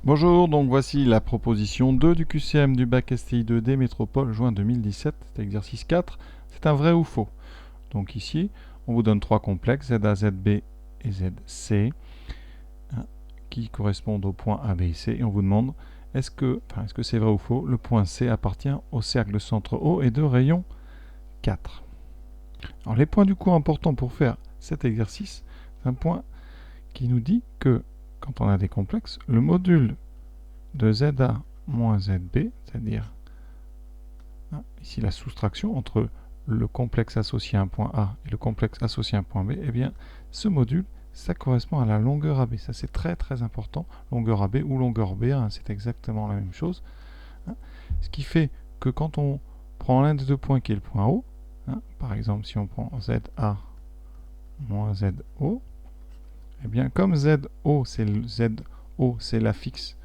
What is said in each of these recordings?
Bonjour, donc voici la proposition 2 du QCM du bac STI 2D Métropole juin 2017, c'est exercice 4, c'est un vrai ou faux. Donc ici, on vous donne trois complexes, ZA, ZB et ZC, qui correspondent aux points A, B et C, et on vous demande est-ce que c'est vrai ou faux, le point C appartient au cercle de centre O et de rayon 4. Alors les points du coup importants pour faire cet exercice, c'est un point qui nous dit que quand on a des complexes, le module de ZA moins ZB, c'est-à-dire ici la soustraction entre le complexe associé à un point A et le complexe associé à un point B, eh bien ce module, ça correspond à la longueur AB. Ça c'est très très important. Longueur AB ou longueur B1, c'est exactement la même chose. Ce qui fait que quand on prend l'un des deux points qui est le point O, par exemple si on prend ZA moins ZO, eh bien comme ZO c'est la fixe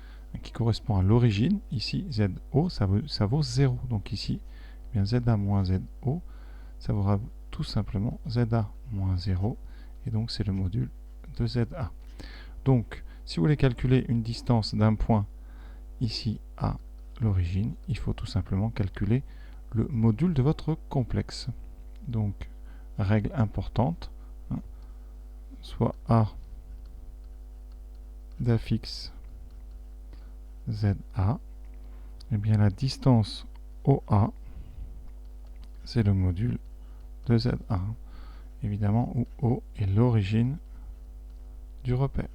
qui correspond à l'origine, ici ZO ça vaut 0. Donc ici, eh bien ZA moins ZO, ça vaudra tout simplement ZA moins 0, et donc c'est le module de ZA. Donc, si vous voulez calculer une distance d'un point ici à l'origine, il faut tout simplement calculer le module de votre complexe. Donc, règle importante, soit A d'affixe ZA, et bien la distance OA, c'est le module de ZA, évidemment, où O est l'origine du repère.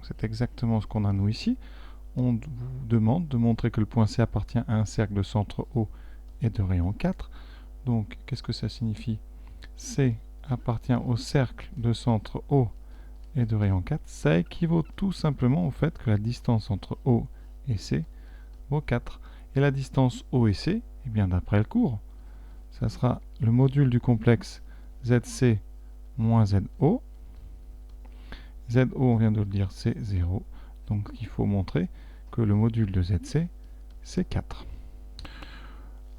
C'est exactement ce qu'on a nous ici. On vous demande de montrer que le point C appartient à un cercle de centre O et de rayon 4. Donc, qu'est-ce que ça signifie? C appartient au cercle de centre O et de rayon 4. Ça équivaut tout simplement au fait que la distance entre O et C vaut 4. Et la distance O et C, eh bien d'après le cours, ça sera le module du complexe ZC moins ZO. ZO, on vient de le dire, c'est 0. Donc il faut montrer que le module de ZC, c'est 4.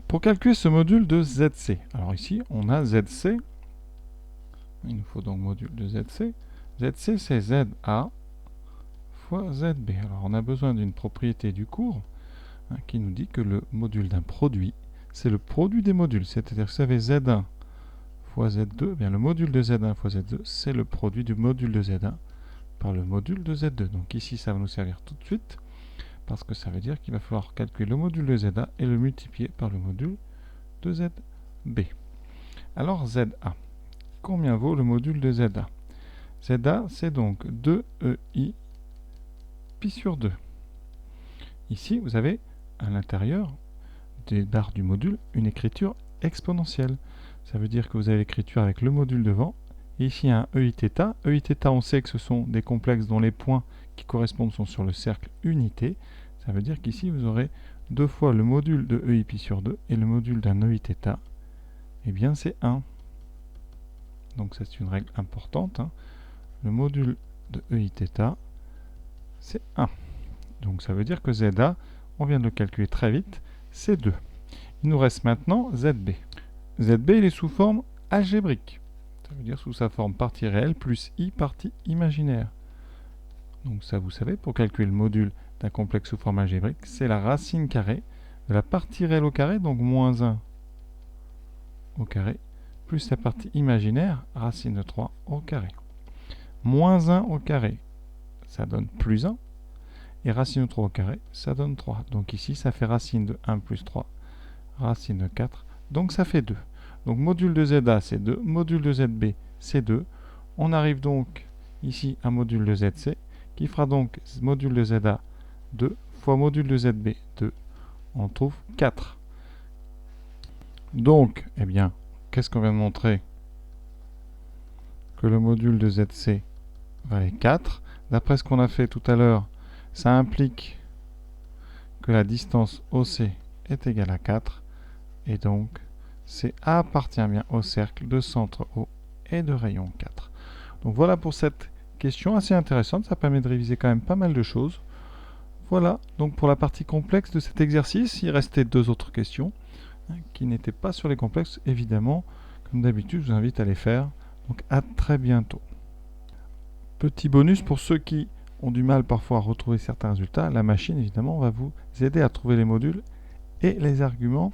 Pour calculer ce module de ZC, alors ici, on a ZC. Il nous faut donc module de ZC. ZC, c'est ZA fois ZB. Alors on a besoin d'une propriété du cours qui nous dit que le module d'un produit, c'est le produit des modules. C'est-à-dire que vous savez Z1 fois Z2, eh bien le module de Z1 fois Z2, c'est le produit du module de Z1 par le module de Z2. Donc ici, ça va nous servir tout de suite, parce que ça veut dire qu'il va falloir calculer le module de ZA et le multiplier par le module de ZB. Alors ZA, combien vaut le module de ZA? ZA, c'est donc 2EI pi sur 2. Ici, vous avez à l'intérieur des barres du module une écriture exponentielle. Ça veut dire que vous avez l'écriture avec le module devant. Et ici, un EIθ. EIθ, on sait que ce sont des complexes dont les points qui correspondent sont sur le cercle unité. Ça veut dire qu'ici, vous aurez deux fois le module de EI pi sur 2 et le module d'un EIθ. Eh bien, c'est 1. Donc, c'est une règle importante. Le module de EIθ, c'est 1. Donc, ça veut dire que ZA, on vient de le calculer très vite, c'est 2. Il nous reste maintenant ZB. ZB, il est sous forme algébrique. Ça veut dire sous sa forme partie réelle plus I partie imaginaire. Donc ça, vous savez, pour calculer le module d'un complexe sous forme algébrique, c'est la racine carrée de la partie réelle au carré, donc moins 1 au carré, plus la partie imaginaire, racine de 3 au carré. Moins 1 au carré, ça donne plus 1, et racine de 3 au carré, ça donne 3. Donc ici, ça fait racine de 1 plus 3, racine de 4, donc ça fait 2. Donc module de ZA, c'est 2. Module de ZB, c'est 2. On arrive donc ici à module de ZC, qui fera donc module de ZA 2 fois module de ZB 2. On trouve 4. Donc, eh bien, qu'est-ce qu'on vient de montrer? Que le module de ZC valait 4. D'après ce qu'on a fait tout à l'heure, ça implique que la distance OC est égale à 4. Et donc, C appartient bien au cercle de centre O et de rayon 4. Donc voilà pour cette question assez intéressante, ça permet de réviser quand même pas mal de choses. Voilà donc pour la partie complexe de cet exercice. Il restait deux autres questions qui n'étaient pas sur les complexes, évidemment. Comme d'habitude, je vous invite à les faire. Donc à très bientôt. Petit bonus pour ceux qui ont du mal parfois à retrouver certains résultats, la machine évidemment va vous aider à trouver les modules et les arguments.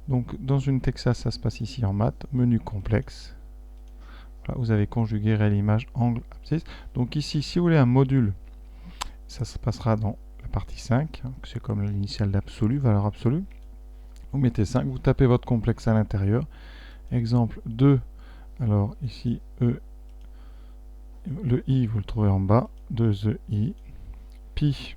Donc dans une Texas, ça se passe ici en maths, menu complexe. Voilà, vous avez conjugué, réelle image, angle, abscisse. Donc ici, si vous voulez un module, ça se passera dans la partie 5, hein, c'est comme l'initiale d'absolu, valeur absolue. Vous mettez 5, vous tapez votre complexe à l'intérieur. Exemple 2, alors ici E, le I vous le trouvez en bas, 2EI, pi